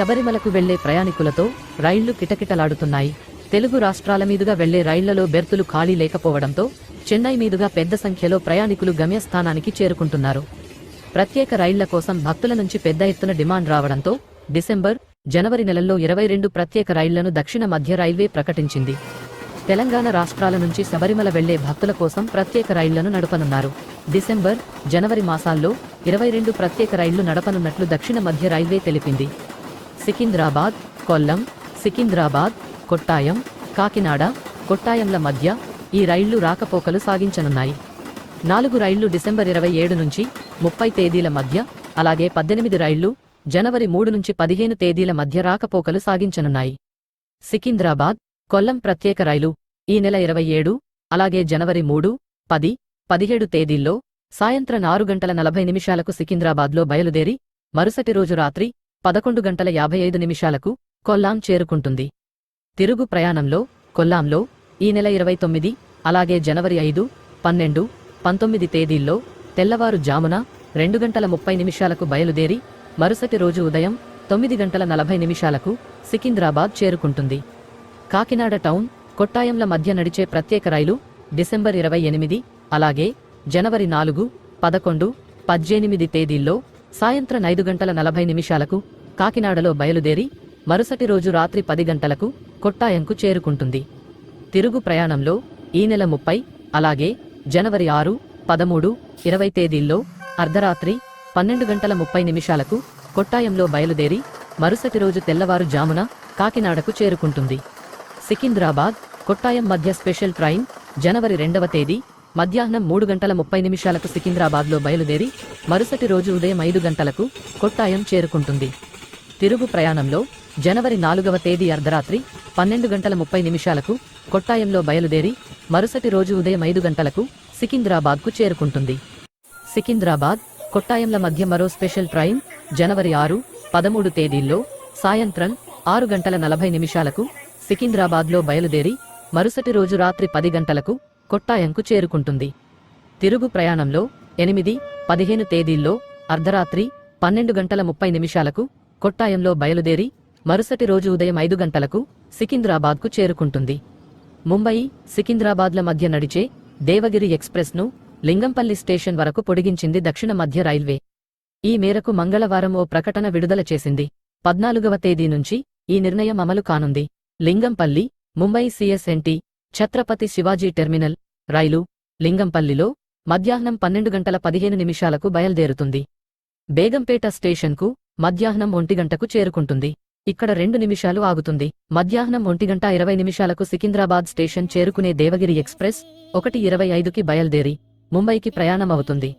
శబరిమలకు వెళ్లే ప్రయాణికులతో రైళ్లు కిటకిటలాడుతున్నాయి. తెలుగు రాష్ట్రాల మీదుగా వెళ్లే రైళ్లలో బెర్తులు ఖాళీ లేకపోవడంతో చెన్నై మీదుగా పెద్ద సంఖ్యలో ప్రయాణికులు గమ్యస్థానానికి చేరుకుంటున్నారు. ప్రత్యేక రైళ్ల కోసం భక్తుల నుంచి పెద్ద ఎత్తున డిమాండ్ రావడంతో డిసెంబర్, జనవరి నెలల్లో 22 ప్రత్యేక రైళ్లను దక్షిణ మధ్య రైల్వే ప్రకటించింది. తెలంగాణ రాష్ట్రాల నుంచి శబరిమల వెళ్లే భక్తుల కోసం ప్రత్యేక రైళ్లను నడపనున్నారు. డిసెంబర్, జనవరి మాసాల్లో 22 ప్రత్యేక రైళ్లు నడపనున్నట్లు దక్షిణ మధ్య రైల్వే తెలిపింది. సికింద్రాబాద్, కొల్లం, సికింద్రాబాద్, కొట్టాయం, కాకినాడ, కొట్టాయంల మధ్య ఈ రైళ్లు రాకపోకలు సాగించనున్నాయి. 4 రైళ్లు డిసెంబర్ 27 నుంచి 30 తేదీల మధ్య, అలాగే 18 రైళ్లు జనవరి 3 నుంచి 15 తేదీల మధ్య రాకపోకలు సాగించనున్నాయి. సికింద్రాబాద్, కొల్లం ప్రత్యేక రైలు ఈ నెల 27, అలాగే జనవరి 3, 10, 17 తేదీల్లో సాయంత్రం 6:40 సికింద్రాబాద్లో బయలుదేరి మరుసటి రోజు రాత్రి 11:55 కొల్లాం చేరుకుంటుంది. తిరుగు ప్రయాణంలో కొల్లాంలో ఈ నెల 29, అలాగే జనవరి 5, 12, 19 తేదీల్లో తెల్లవారు జామున 2:30 బయలుదేరి మరుసటి రోజు ఉదయం 9:40 సికింద్రాబాద్ చేరుకుంటుంది. కాకినాడ టౌన్, కొట్టాయంల మధ్య నడిచే ప్రత్యేక రైలు డిసెంబర్ 28, అలాగే జనవరి 4, 11, 18 తేదీల్లో సాయంత్రం 5:40 కాకినాడలో బయలుదేరి మరుసటి రోజు రాత్రి 10 గంటలకు కొట్టాయంకు చేరుకుంటుంది. తిరుగు ప్రయాణంలో ఈ నెల 30, అలాగే జనవరి 6, 13, 20 తేదీల్లో అర్ధరాత్రి 12:30 కొట్టాయంలో బయలుదేరి మరుసటి రోజు తెల్లవారు జామున కాకినాడకు చేరుకుంటుంది. సికింద్రాబాద్, కొట్టాయం మధ్య స్పెషల్ ట్రైన్ జనవరి 2వ తేదీ మధ్యాహ్నం 3:30 సికింద్రాబాద్లో బయలుదేరి మరుసటి రోజు ఉదయం 5 గంటలకు కొట్టాయం చేరుకుంటుంది. తిరుగు ప్రయాణంలో జనవరి 4వ తేదీ అర్ధరాత్రి 12:30 కొట్టాయంలో బయలుదేరి మరుసటి రోజు ఉదయం 5 గంటలకు సికింద్రాబాద్కు చేరుకుంటుంది. సికింద్రాబాద్, కొట్టాయంల మధ్య మరో స్పెషల్ ట్రైన్ జనవరి 6, 13 తేదీల్లో సాయంత్రం 6:40 సికింద్రాబాద్లో బయలుదేరి మరుసటి రోజు రాత్రి 10 గంటలకు కొట్టాయంకు చేరుకుంటుంది. తిరుగు ప్రయాణంలో 8, 15 తేదీల్లో అర్ధరాత్రి 12:30 కొట్టాయంలో బయలుదేరి మరుసటి రోజు ఉదయం 5 గంటలకు సికింద్రాబాద్కు చేరుకుంటుంది. ముంబయి, సికింద్రాబాద్ల మధ్య నడిచే దేవగిరి ఎక్స్ప్రెస్ను లింగంపల్లి స్టేషన్ వరకు పొడిగించింది దక్షిణ మధ్య రైల్వే. ఈ మేరకు మంగళవారం ఓ ప్రకటన విడుదల చేసింది. 14వ తేదీ నుంచి ఈ నిర్ణయం అమలు కానుంది. లింగంపల్లి, ముంబయి సిఎస్ఎన్టీ ఛత్రపతి శివాజీ టెర్మినల్ రైలు లింగంపల్లిలో మధ్యాహ్నం 12:15 బయలుదేరుతుంది. బేగంపేట స్టేషన్కు మధ్యాహ్నం 1 గంటకు చేరుకుంటుంది. ఇక్కడ 2 నిమిషాలు ఆగుతుంది. మధ్యాహ్నం 1:20 సికింద్రాబాద్ స్టేషన్ చేరుకునే దేవగిరి ఎక్స్ప్రెస్ 1:25కి బయలుదేరి ముంబైకి ప్రయాణమవుతుంది.